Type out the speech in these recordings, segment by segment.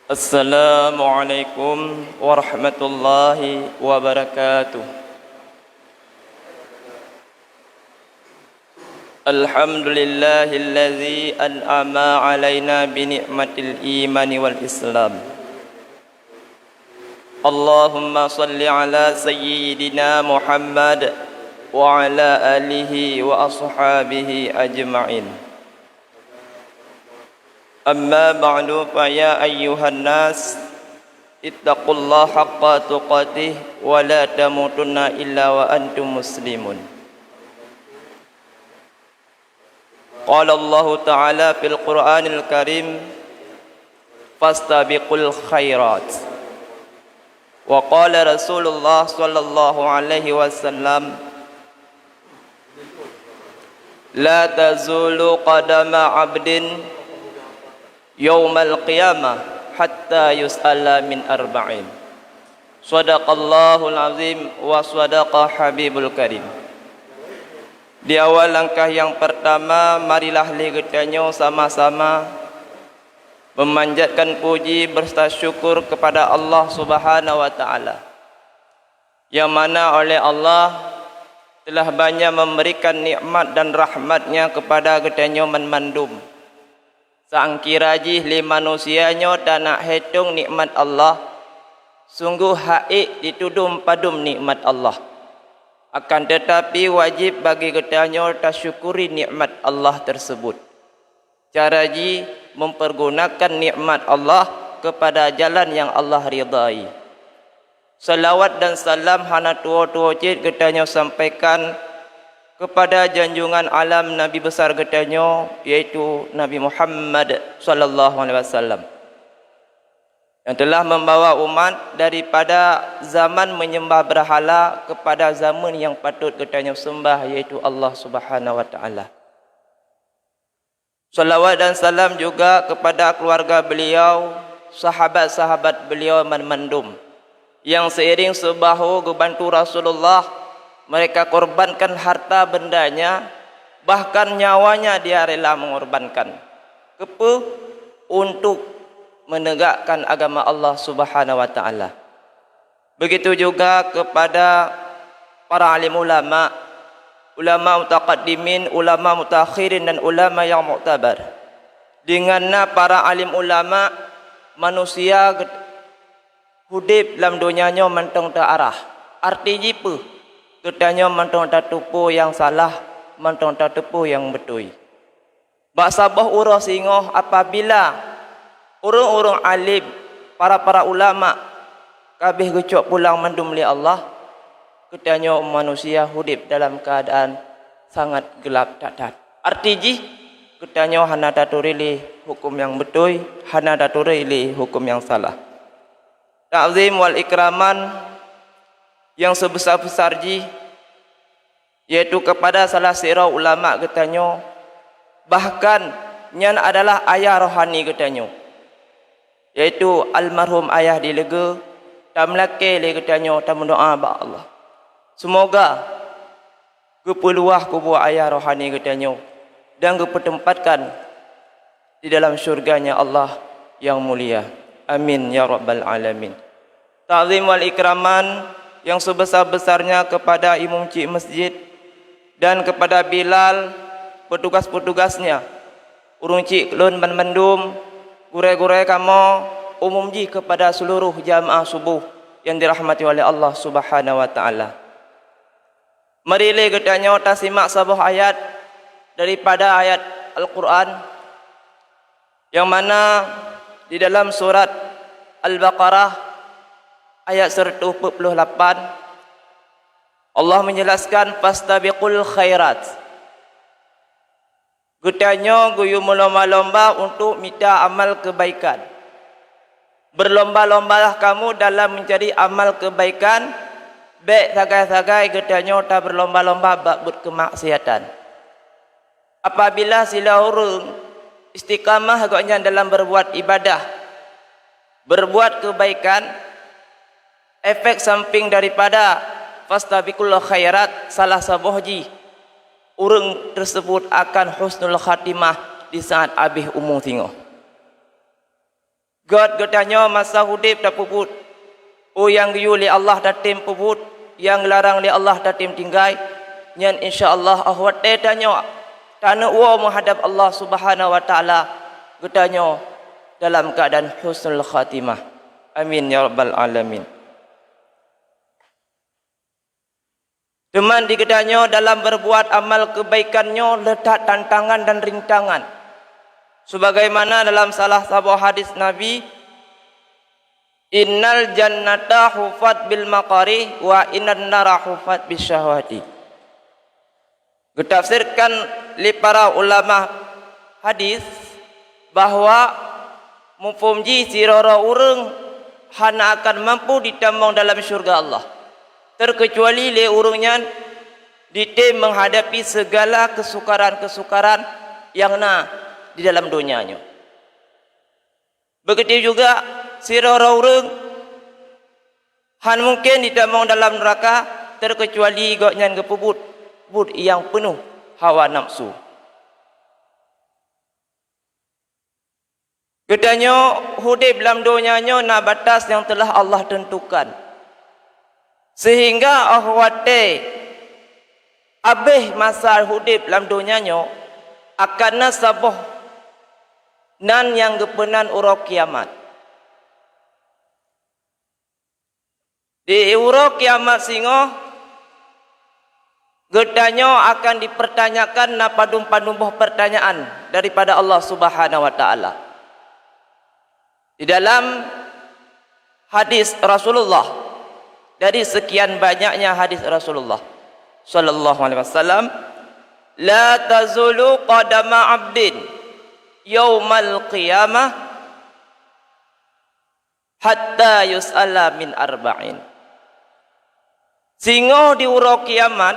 Assalamualaikum warahmatullahi wabarakatuh. Alhamdulillahilladzi an'ama alaina bi ni'matil imani wal islam. Allahumma salli ala sayyidina Muhammad wa ala alihi wa ashabihi ajma'in. Amma ba'du fa ya ayyuhan nas ittaqullaha haqqa tuqatih wa la tamutunna illa wa antum muslimun. Qala Allah Ta'ala fil Qur'anil Karim fastabiqul khairat. Wa qala Rasulullah sallallahu alaihi wasallam la tazulu qadama 'abdin yaumal qiyamah hatta yus'ala min arba'in. Shadaqallahul azim wa shadaqa habibul karim. Di awal langkah yang pertama, marilah kita sama-sama memanjatkan puji berserta syukur kepada Allah Subhanahu wa taala, yang mana oleh Allah telah banyak memberikan nikmat dan rahmatnya kepada kita mandum. Sangkiraji li manusianya dan nak hitung nikmat Allah, sungguh haik ditudum padum nikmat Allah. Akan tetapi wajib bagi kitanya tersyukuri nikmat Allah tersebut. Caraji mempergunakan nikmat Allah kepada jalan yang Allah ridai. Salawat dan salam hana tua-tua cid kitanya sampaikan kepada junjungan alam Nabi besar kitanya, yaitu Nabi Muhammad sallallahu alaihi wasallam, yang telah membawa umat daripada zaman menyembah berhala kepada zaman yang patut kitanya sembah, yaitu Allah Subhanahu wa taala. Salawat dan salam juga kepada keluarga beliau, sahabat-sahabat beliau mandum, yang seiring sebahu membantu Rasulullah. Mereka korbankan harta bendanya, bahkan nyawanya dia rela mengorbankan untuk menegakkan agama Allah Subhanahu wa taala. Begitu juga kepada para alim ulama, ulama mutaqaddimin, ulama mutakhirin, dan ulama yang mu'tabar. Dengannya para alim ulama, manusia hidup dalam dunianya mentong terarah. Arti jipu ketanya mentong tatupu yang salah, mentong tatupu yang betul. Bak sabah urus singoh apabila urung-urung alim, para ulama kabeh gecok pulang mendum li Allah, ketanya manusia hidup dalam keadaan sangat gelap tatat. Arti ketanya hana taturili hukum yang betul, hana taturili hukum yang salah. Ta'zim wal ikraman yang sebesar-besar yaitu kepada salah seorang ulama katanya, bahkan nyan adalah ayah rohani katanya, yaitu almarhum ayah di lega tamlake le katanya tam doa ba Allah, semoga kepeluah kubur ayah rohani katanya dan kepetempatkan di dalam syurganya Allah yang mulia. Amin ya rabbal alamin. Ta'zim wal ikraman yang sebesar-besarnya kepada imam cik masjid dan kepada Bilal, petugas-petugasnya, urung cik lun mendum, gure-gure kamu, umum kepada seluruh jamaah subuh yang dirahmati oleh Allah Subhanahu wa taala. Mari kita simak sebuah ayat daripada ayat Al-Quran, yang mana di dalam surat Al-Baqarah ayat 148 Allah menjelaskan fastabiqul khairat. Gutanya guyu melomba-lomba untuk minta amal kebaikan. Berlomba-lombalah kamu dalam mencari amal kebaikan. Baik sagai-sagai gutanya tak berlomba-lomba buat kemaksiatan. Apabila sila urung istiqamah agaknya dalam berbuat ibadah, berbuat kebaikan, efek samping daripada fastabiqul khairat salah sabohji orang tersebut akan husnul khatimah di saat habis umur tengok. God getanya masa hudip dah puput. O yang giyu li Allah dah tim puput, yang larang li Allah dah tim tinggai. Nyan insya-Allah ahwat tanya tanah wa menghadap Allah Subhanahu wa taala getanya dalam keadaan husnul khatimah. Amin ya rabbal alamin. Teman digedanya dalam berbuat amal kebaikannya letak tantangan dan rintangan. Sebagaimana dalam salah satu hadis Nabi, innal jannata hufat bil maqari wa innan nara hufat bisyahwati. Ditafsirkan oleh para ulama hadis bahawa mufumji sirara urang hana akan mampu ditambang dalam syurga Allah, terkecuali le urangnya ditim menghadapi segala kesukaran-kesukaran yang di dalam dunianya. Begitu juga sirara urang han mungkin ditambang dalam neraka, terkecuali goknya ngepubut bud yang penuh hawa nafsu. Gedanya hudib dalam dunianya na batas yang telah Allah tentukan. Sehingga ahwate abih masa hudib dalam dunianya akan nasabah nan yang gepenan urang kiamat. Di urang kiamat singo gedanya akan dipertanyakan na padum-padumbuh pertanyaan daripada Allah Subhanahu wa taala. Di dalam hadis Rasulullah, dari sekian banyaknya hadis Rasulullah sallallahu alaihi wasallam, la tazulu qadama 'abdin yaumal qiyamah hatta yus'ala min arba'in. Singo di urang kiamat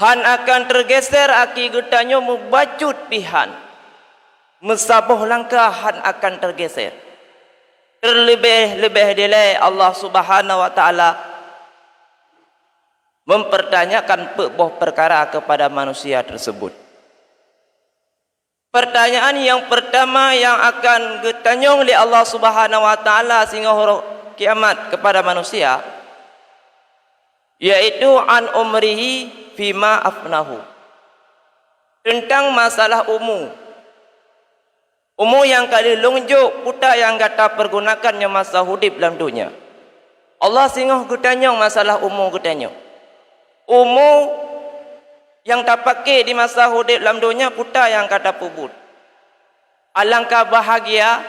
han akan tergeser aki getanyo membacut pihan, mesabuh langkah han akan tergeser. Terlebih-lebih dilai Allah Subhanahu wa taala mempertanyakan sebuah perkara kepada manusia tersebut. Pertanyaan yang pertama yang akan getanyong oleh Allah Subhanahu wa taala sehingga kiamat kepada manusia, yaitu an umrihi fima afnahu, tentang masalah umur yang kali lunjuk puta yang kata pergunakannya masa hudib dalam dunia. Allah singoh getanyong masalah umur getanyong. Umur yang tak pakai di masa hudib dalam dunia puta yang kata pubut. Alangkah bahagia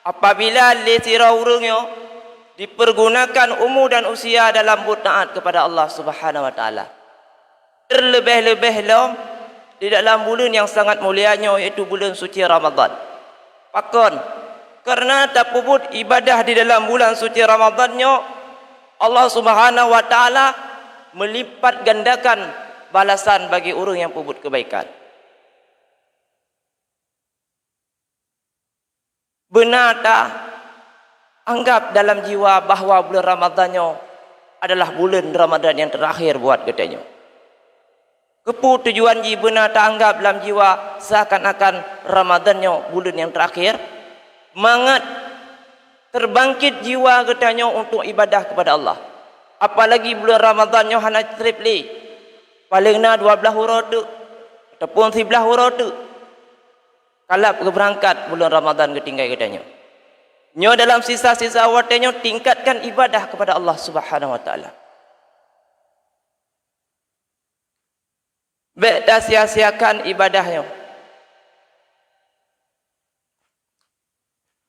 apabila le sira urangnya dipergunakan umur dan usia dalam taat kepada Allah Subhanahu wa taala. Terlebih-lebih di dalam bulan yang sangat mulianya, iaitu bulan suci Ramadan. Pakon karena tak puput ibadah di dalam bulan suci Ramadannya, Allah Subhanahu wa taala melipat gandakan balasan bagi orang yang puput kebaikan. Benar tak anggap dalam jiwa bahawa bulan Ramadannya adalah bulan Ramadan yang terakhir buat katanya. Kepu tujuan ji benar tak anggap dalam jiwa seakan-akan Ramadannya bulan yang terakhir. Mangat terbangkit jiwa katanya untuk ibadah kepada Allah. Apalagi bulan Ramadannya hanya tripli. Paling na 12 huruf tu ataupun 13 huruf tu. Kalap berangkat bulan Ramadan ketinggai katanya. Nyo dalam sisa-sisa waktunya tingkatkan ibadah kepada Allah Subhanahu wa taala. Baik dah sia-siakan ibadahnya.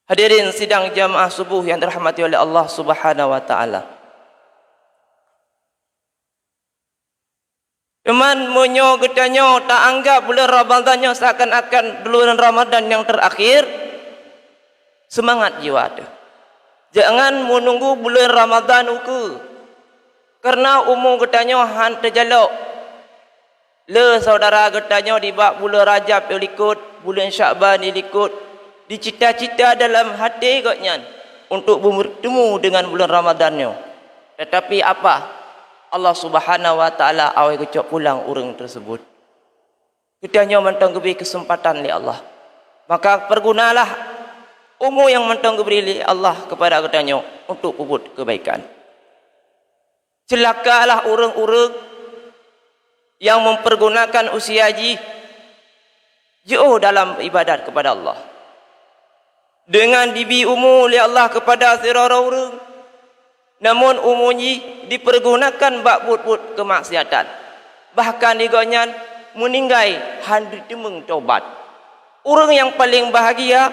Hadirin sidang jamaah subuh yang dirahmati oleh Allah Subhanahu wa taala. Teman munyo getanyo tak anggap bulan Ramadannya seakan-akan bulan Ramadan yang terakhir. Semangat jiwa tu. Jangan menunggu bulan Ramadan uku. Karena umur getanyo han terjaluk. Le saudara getanyo di bab bulan Rajab ikut, bulan Syakban ikut, dicita-cita dalam hati gotnya untuk bertemu dengan bulan Ramadannya. Tetapi apa? Allah Subhanahu wa taala awai kecok pulang orang tersebut. Getanyo mentang lebih kesempatan li Allah. Maka pergunalah umur yang mentang beri Allah kepada katanya untuk puput kebaikan. Celakalah orang-orang yang mempergunakan usia haji jauh dalam ibadat kepada Allah. Dengan diberi umur oleh Allah kepada sirara orang, namun umurnya dipergunakan bak but-but kemaksiatan. Bahkan digonyan meninggal hendak temeng taubat. Orang yang paling bahagia,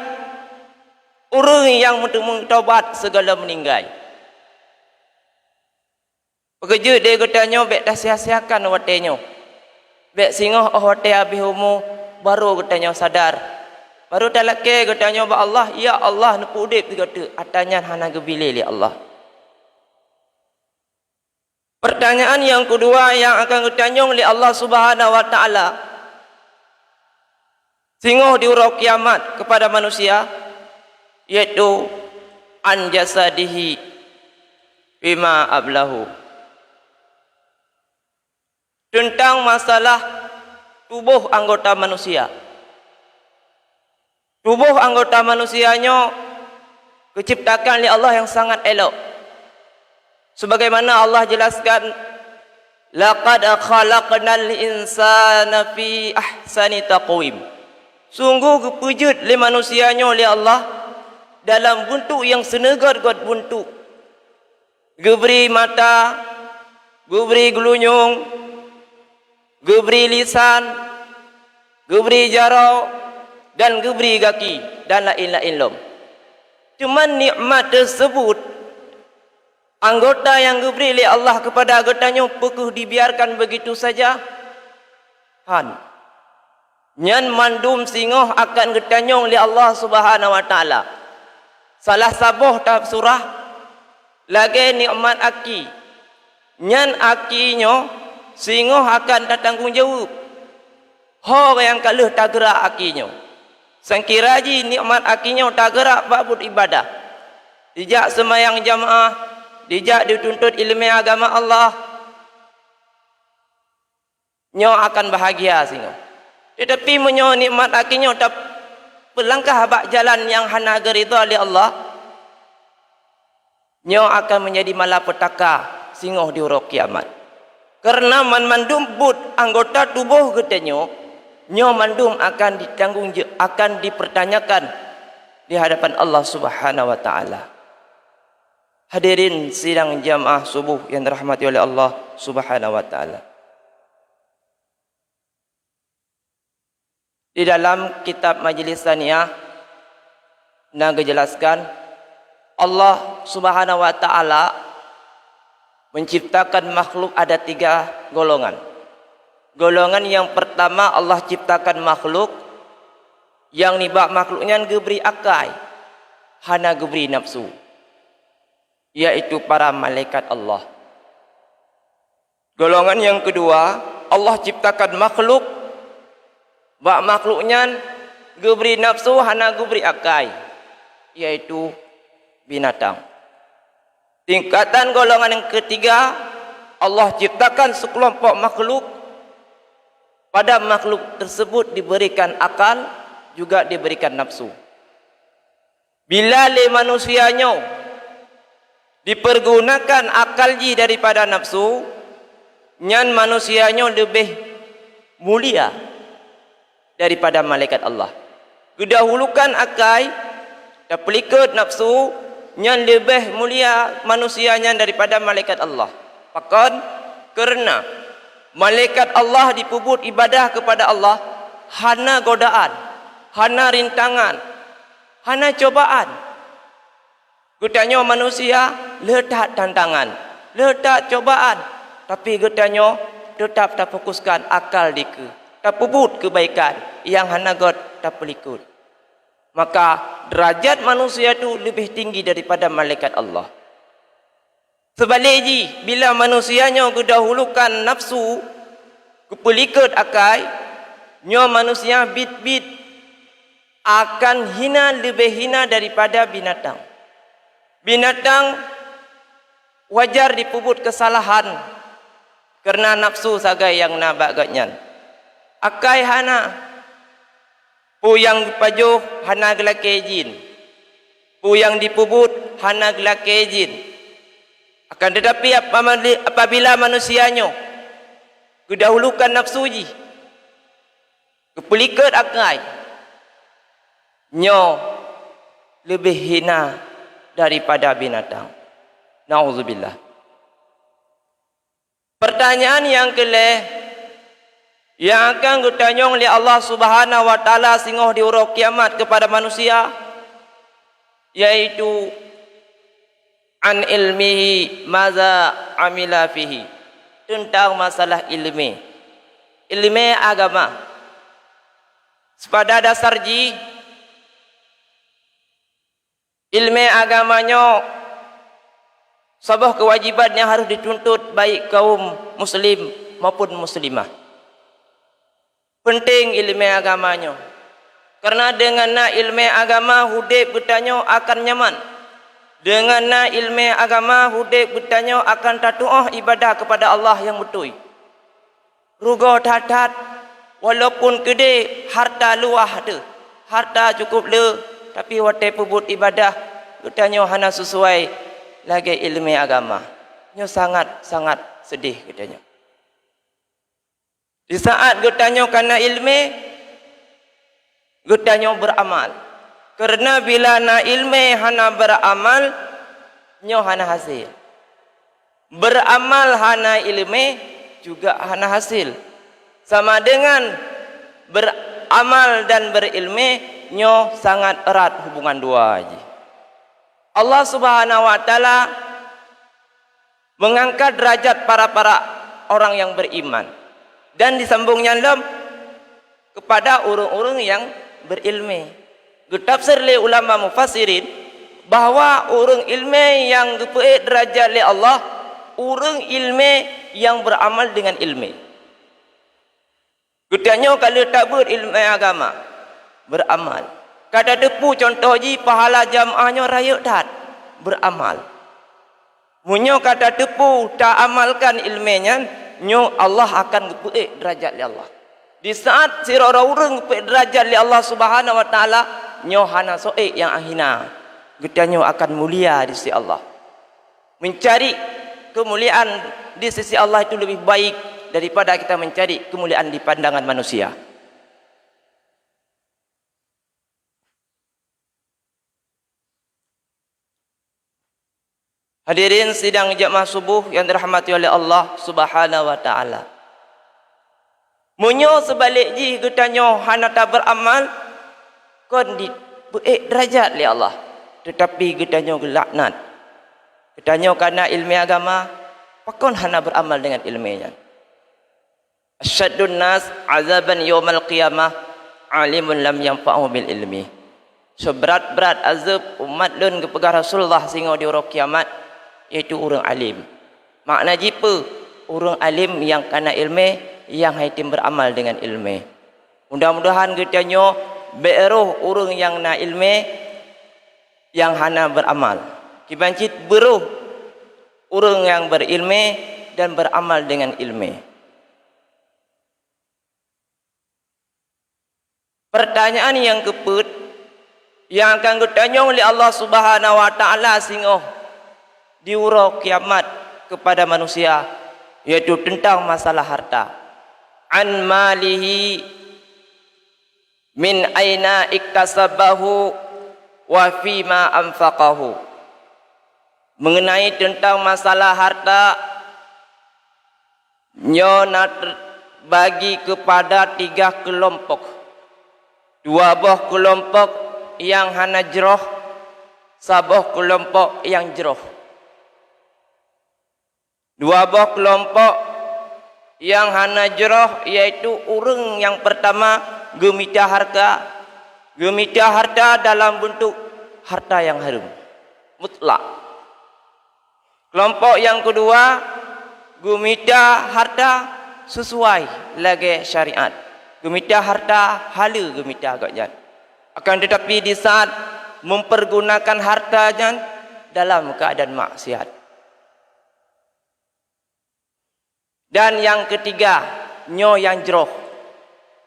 orang yang temeng taubat segala meninggal. Pekerja dia katanya bek dah sia-siakan watenya. Bek singoh wate habis umur baru katanya sadar. Baru talake katanya ba Allah, ya Allah nepu udip kata atanya hana gebile li Allah. Pertanyaan yang kedua yang akan bertanya oleh Allah Subhanahu wa taala. Singoh di urau kiamat kepada manusia yaitu an jasadihi bima ablahu. Tentang masalah tubuh anggota manusia. Tubuh anggota manusianya diciptakan oleh Allah yang sangat elok. Sebagaimana Allah jelaskan, laqad khalaqnal insana fi ahsani taqwim. Sungguh kepujut oleh manusianya oleh Allah dalam bentuk yang senegat-gat bentuk. Geberi mata, geberi gelunyung, geberi lisan, geberi jarau, dan geberi kaki, dan lain-lain lom. Cuman nikmat tersebut, anggota yang diberi oleh Allah kepada anggotanya pekuh dibiarkan begitu saja. Nyan mandum singoh akan getanyong oleh Allah Subhanahu wa taala. Salah sabuh tab surah lagi nikmat aki. Nyan akinya singoh akan tanggung jawab. Ho yang kaluh tak gerak akinya. Sangkiraji nikmat akinya tak gerak bab ibadah. Dijak semayang jamaah, dijak dituntut ilmu agama Allah, nyo akan bahagia singo. Tetapi menyo nikmat akinya tak pelangkah bak jalan yang hana geridha oleh Allah, nyo akan menjadi malapetaka singo di urang kiamat. Karena mandum but anggota tubuh getanyo, nyo mandum akan ditanggung akan dipertanyakan di hadapan Allah Subhanahu wa taala. Hadirin sidang jamaah subuh yang dirahmati oleh Allah Subhanahu wa taala. Di dalam kitab Majlis Saniyah nak jelaskan Allah Subhanahu wa taala menciptakan makhluk ada 3 golongan. Golongan yang pertama Allah ciptakan makhluk yang nibak makhluknya geberi akal, hana geberi nafsu, yaitu para malaikat Allah. Golongan yang kedua Allah ciptakan makhluk bak makhluknya geberi nafsu hana geberi akal, yaitu binatang. Tingkatan golongan yang ketiga Allah ciptakan sekelompok makhluk, pada makhluk tersebut diberikan akal juga diberikan nafsu. Bila le manusianya dipergunakan akalji daripada nafsu, nyan manusianya lebih mulia daripada malaikat Allah. Kedahulukan akal dan pelikut nafsu, nyan lebih mulia manusianya daripada malaikat Allah. Bahkan kerana malaikat Allah dipubut ibadah kepada Allah hana godaan, hana rintangan, hana cobaan. Getanya manusia letak tantangan, letak cobaan, tapi getanya tetap tak fokuskan akal dike, tak pubut kebaikan yang hana god tak pelikut. Maka derajat manusia itu lebih tinggi daripada malaikat Allah. Sebaliknya, bila manusianya kedahulukan nafsu, kepelikut akal, nyo manusia bit-bit akan hina lebih hina daripada binatang. Binatang wajar dipubut kesalahan kerana nafsu sagai yang nabagatnya. Akai hana pu yang pajuh hana gelake jin. pu yang dipubut hana gelake jin. Akan tetapi apabila manusianya kedahulukan nafsu ji, kepelikat akai, nyo lebih hina daripada binatang. Nauzubillah. Pertanyaan yang kelih yang akan ditanya oleh Allah Subhanahu wa taala singoh di hari kiamat kepada manusia, yaitu an ilmihi maza amila fihi, tentang masalah ilmi agama. Pada dasar ji ilmu agamanya sebuah kewajiban yang harus dituntut baik kaum muslim maupun muslimah. Penting ilmu agamanya, karena dengan ilmu agama hidup bertanya akan nyaman. Dengan ilmu agama hidup bertanya akan tatuah ibadah kepada Allah yang betul. Rugo tatat walaupun gede harta luah tu, harta cukup le, tapi waktu pebut ibadah bertanya hana sesuai lagi ilmu agama. Nyo sangat sedih katanya. Di saat bertanya karena ilmu, bertanya beramal. Karena bila na ilmu hana beramal, nyo hana hasil. Beramal hana ilmu juga hana hasil. Sama dengan beramal dan berilmu, nyo sangat erat hubungan dua aja. Allah Subhanahu wa taala mengangkat derajat para orang yang beriman dan disambungnya kepada orang-orang yang berilmu. Ditafsir oleh ulama mufassirin bahwa orang ilmu yang dipuji derajat oleh Allah, orang ilmu yang beramal dengan ilmu. Katanya kalau tak berilmu agama, beramal. Kata depu contoh ji pahala jamaahnya raya dat, beramal. Munyo kata depu tak amalkan ilmunya, nyo Allah akan dipuji derajat oleh Allah. Di saat si orang dipuji derajat oleh Allah Subhanahu wa taala, nyo hana soek yang ahina. Gedanyo akan mulia di sisi Allah. Mencari kemuliaan di sisi Allah itu lebih baik daripada kita mencari kemuliaan di pandangan manusia. Hadirin sidang jamaah subuh yang dirahmati oleh Allah Subhanahu wa taala. Munyo sebalik ji gedanyo hana tak beramal, kon di derajat oleh Allah, tetapi gedanyo gelaknat. Gedanyo karena ilmu agama, pakon hana beramal dengan ilmunya. Asyaddun nas azaban yaumal qiyamah alimun lam yanfa'u bil ilmi. Seberat-berat azab umat lun kepada Rasulullah sehingga di hari kiamat, iaitu orang alim. Makna jipa orang alim yang kena ilmu, yang haitim beramal dengan ilmu. Mudah-mudahan gedanyo beroh orang yang na ilmu, yang hana beramal. Kibancit beruh orang yang berilmu dan beramal dengan ilmu. Pertanyaan yang keput yang akan ditanya oleh Allah Subhanahu wa taala sehingga di hari kiamat kepada manusia, yaitu tentang masalah harta. An malihi min aina iktasabahu wa fima anfaqahu. Mengenai tentang masalah harta, nyona bagi kepada 3 kelompok. 2 buah kelompok yang hana jeroh, sabuh kelompok yang jeroh. 2 buah kelompok yang hana jeroh, yaitu orang yang pertama gemita harta. Gemita harta dalam bentuk harta yang haram mutlak. Kelompok yang kedua gemita harta sesuai lagi syariat. Gemita harta halal gemita agaknya. Akan tetapi di saat mempergunakan hartanya dalam keadaan maksiat. Dan yang ketiga, nyo yang jeroh,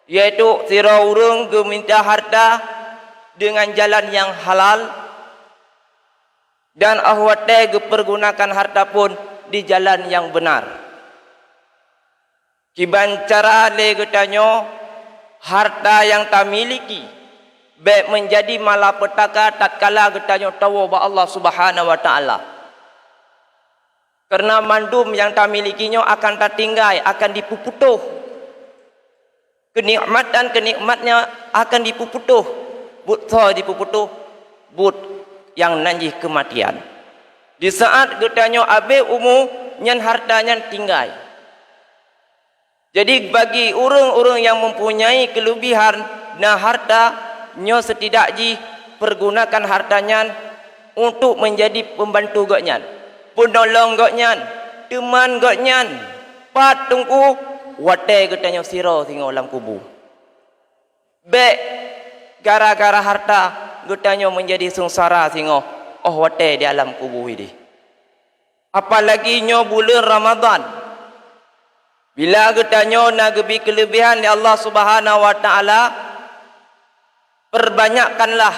yaitu sira urung geminta harta dengan jalan yang halal, Dan ahwate pergunakan harta pun di jalan yang benar. Kiban cara le getanyo harta yang tak miliki baik menjadi malapetaka tatkala getanyo tahu ba Allah Subhanahu wa taala. Karena mandum yang tak milikinya akan tertinggal, akan dipuputuh. Kenikmatnya akan dipuputuh. Buto dipuputuh, but yang nanti kematian. Di saat getanyo abe umu nyan hartanya tinggal. Jadi bagi orang-orang yang mempunyai kelebihan na harta, nyo setidaknya pergunakan hartanya untuk menjadi pembantu goknya, penolong goknya, teman goknya, patungku wate getanyo siro tinggal dalam kubu. Be gara-gara harta getanyo menjadi sengsara tinggal wate di alam kubu ini. Apalagi nyo bulan Ramadan. Bila getanyo nagebi kelebihan di Allah Subhanahu wa taala, perbanyakkanlah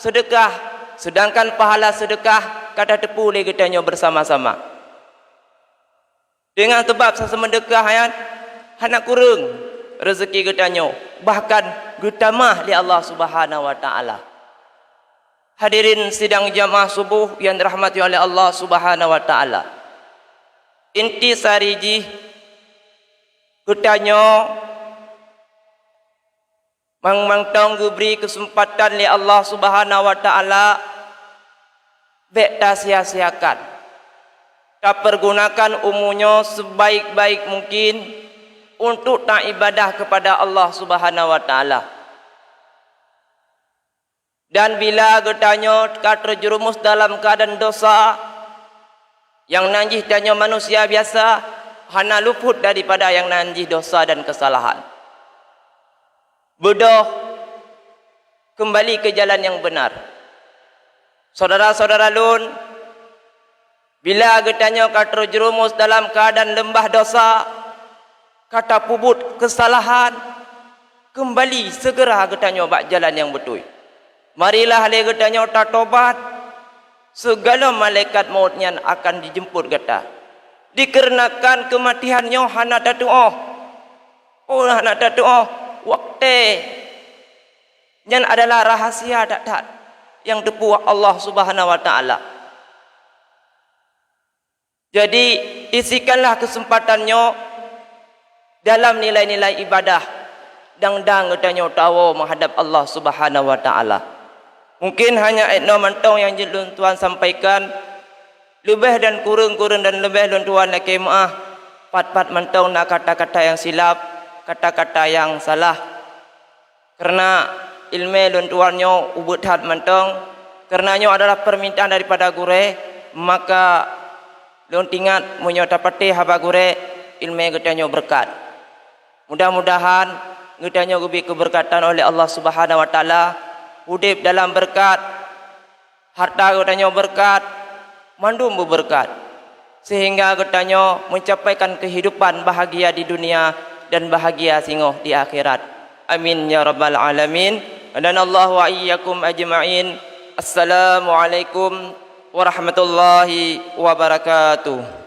sedekah, sedangkan pahala sedekah kada tepu le getanyo bersama-sama. Dengan sebab sesemedekah ayat hana kurang rezeki getanyo, bahkan getamah li Allah Subhanahu wa taala. Hadirin sidang jamaah subuh yang dirahmati oleh Allah Subhanahu wa taala. Inti sariji getanyo mang-mangtong diberi kesempatan li Allah Subhanahu wa taala bek ta sia-siakan. Ta pergunakan umurnya sebaik-baik mungkin untuk tak ibadah kepada Allah Subhanahu wa taala. Dan bila getanyo ka terjerumus dalam keadaan dosa yang nanjih tanyo manusia biasa, hana luput daripada yang nanjih dosa dan kesalahan. Bodoh kembali ke jalan yang benar. Saudara-saudara lun, bila getanyo ka terjerumus dalam keadaan lembah dosa, kata pubut kesalahan, kembali segera getanyo bak jalan yang betul. Marilah le getanyo ta tobat, segala malaikat mautnya akan dijemput geta. Dikarenakan kematiannya hana doa. Oh hana doa waktu yang adalah rahasia dak yang tepu Allah Subhanahu wa taala. Jadi isikanlah kesempatannya dalam nilai-nilai ibadah dang getanyo tahu menghadap Allah Subhanahu wa taala. Mungkin hanya etno mantong yang jelun Tuhan sampaikan, lebih dan kurang dan lebih dan Tuhan nak maaf. Pat mantong nak kata-kata yang silap, kata-kata yang salah. Karena ilmu dan Tuhannya ubut hat mantong, karenanya adalah permintaan daripada gure, maka lon tingat munyo dapati haba gure ilmu getanyo berkat. Mudah-mudahan getanyo gubi keberkatan oleh Allah Subhanahu wa taala. Udip dalam berkat, harta getanyo berkat, mandum berkat, sehingga getanyo mencapaikan kehidupan bahagia di dunia dan bahagia singoh di akhirat. Amin ya rabbal alamin. Dan Allah wa iyyakum ajma'in. Assalamualaikum warahmatullahi wabarakatuh.